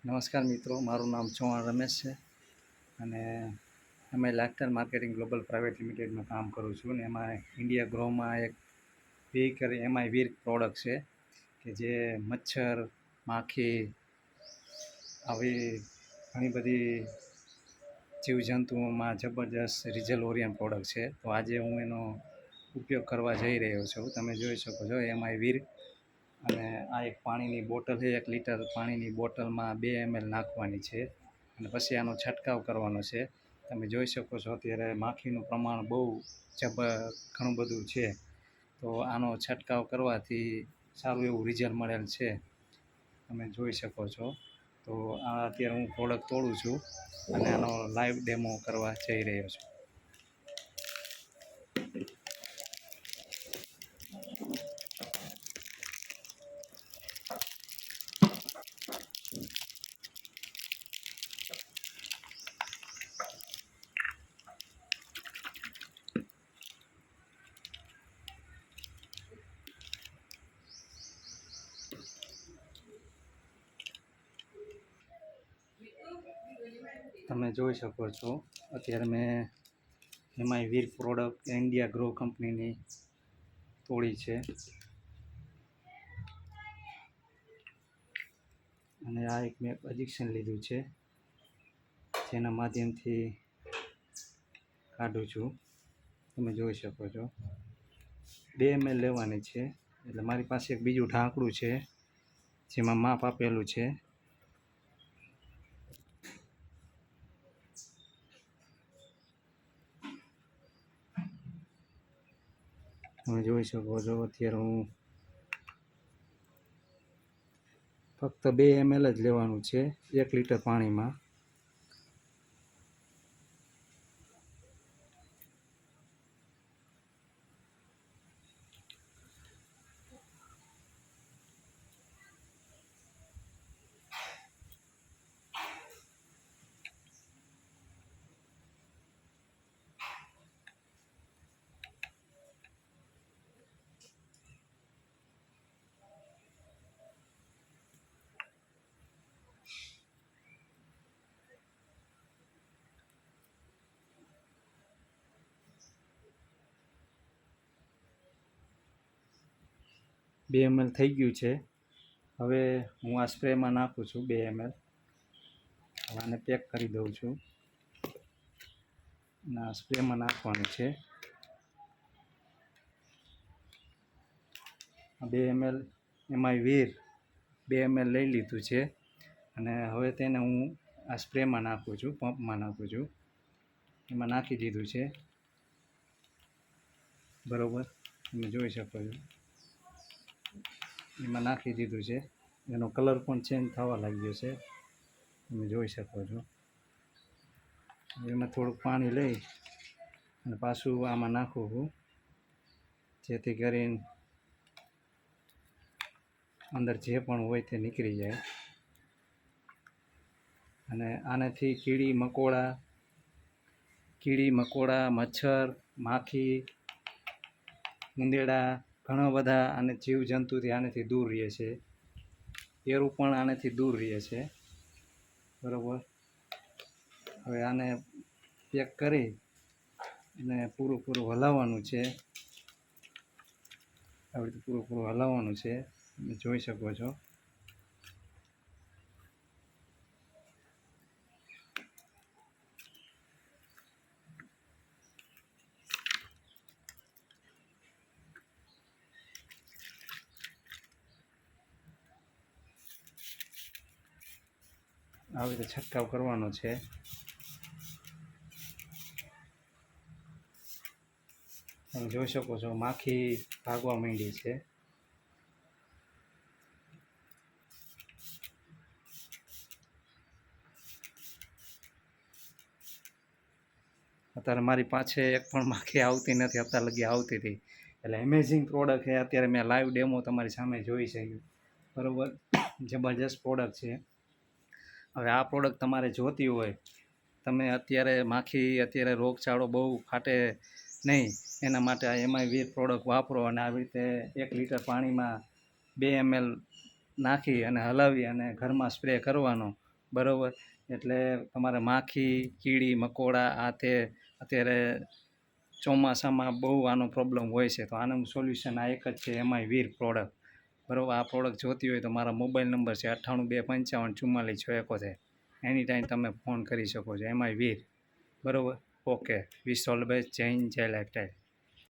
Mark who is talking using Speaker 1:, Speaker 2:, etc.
Speaker 1: નમસ્કાર મિત્રો, મારું નામ ચૌહાણ રમેશ છે અને અમે લાઇફસ્ટાઇલ માર્કેટિંગ ગ્લોબલ પ્રાઇવેટ લિમિટેડમાં કામ કરું છું અને એમાં ઇન્ડિયા ગ્રોમાં એક વીર પ્રોડક્ટ છે કે જે મચ્છર, માખી આવી ઘણી બધી જીવજંતુઓમાં જબરદસ્ત રિઝલ્ટ ઓરિયન્ટ પ્રોડક્ટ છે. તો આજે હું એનો ઉપયોગ કરવા જઈ રહ્યો છું. તમે જોઈ શકો છો વીર. અને આ એક પાણીની બોટલ છે, 1 લીટર પાણીની બોટલમાં 2 ml નાખવાની છે અને પછી આનો છંટકાવ કરવાનો છે. તમે જોઈ શકો છો અત્યારે માખીનું પ્રમાણ બહુ ઘણું બધું છે, તો આનો છંટકાવ કરવાથી સારું એવું રિઝલ્ટ મળેલ છે. તમે જોઈ શકો છો. તો આ અત્યારે હું પ્રોડક્ટ તોડું છું અને આનો લાઈવ ડેમો કરવા જઈ રહ્યો છું. તમે જોઈ શકો છો અત્યારે મેં વીર પ્રોડક્ટ ઇન્ડિયા ગ્રો કંપનીની તોડી છે અને આ એક મેં ઇન્જેક્શન લીધું છે જેના માધ્યમથી કાઢું છું. તમે જોઈ શકો છો 2 ml લેવાની છે. એટલે મારી પાસે એક બીજું ઢાંકણું છે જેમાં માપ આપેલું છે. તમે જોઈ શકો છો અત્યારે હું ફક્ત 2 ml જ લેવાનું છે 1 લીટર પાણીમાં. બે ml થઈ ગયું છે. હવે હું આ સ્પ્રેમાં નાખું છું 2 ml. આને પેક કરી દઉં છું અને આ સ્પ્રેમાં નાખવાનું છે. 2 ml વીર 2 ml લઈ લીધું છે અને હવે તેને હું આ સ્પ્રેમાં નાખું છું, પંપમાં નાખું છું. એમાં નાખી દીધું છે બરોબર. તમે જોઈ શકો છો એમાં નાખી દીધું છે. એનો કલર પણ ચેન્જ થવા લાગ્યો છે. તમે જોઈ શકો છો. એમાં થોડુંક પાણી લઈ અને પાછું આમાં નાખું છું જેથી કરીને અંદર જે પણ હોય તે નીકળી જાય. અને આનાથી કીડી મકોડા, મચ્છર, માખી, ઉંદેડા ઘણા બધા અને જીવજંતુથી આનાથી દૂર રહે છે. એરું પણ આનાથી દૂર રહે છે બરાબર. હવે આને પેક કરી અને પૂરું હલાવવાનું છે. આવી રીતે પૂરું હલાવવાનું છે. તમે જોઈ શકો છો. આવી રીતે છંટકાવ કરવાનો છે. તમે જોઈ શકો છો માખી ભાગવા માંડી છે. અત્યારે મારી પાસે એક પણ માખી આવતી નથી, અત્યાર લગી આવતી હતી. એટલે એમેઝિંગ પ્રોડક્ટ છે. અત્યારે મેં લાઈવ ડેમો તમારી સામે જોઈ છે બરાબર. જબરજસ્ત પ્રોડક્ટ છે. હવે આ પ્રોડક્ટ તમારે જોતી હોય, તમે અત્યારે રોગચાળો બહુ ફાટે નહીં એના માટે આ વીર પ્રોડક્ટ વાપરો અને આવી રીતે 1 લીટર પાણીમાં 2 ml નાખી અને હલાવી અને ઘરમાં સ્પ્રે કરવાનો. બરાબર. એટલે તમારે માખી કીડી મકોડા આ તે અત્યારે ચોમાસામાં બહુ આનો પ્રોબ્લેમ હોય છે, તો આનું સોલ્યુશન આ એક જ છે, એમાંય વીર પ્રોડક્ટ. બરાબર. આ પ્રોડક્ટ જોતી હોય તો મારા મોબાઈલ નંબર છે 9825544671. એની ટાઈમ તમે ફોન કરી શકો છો, એમાંય વીર. બરાબર. Okay. Wish all the best. જય હિન્દ, જય લાઈફસ્ટાઈલ.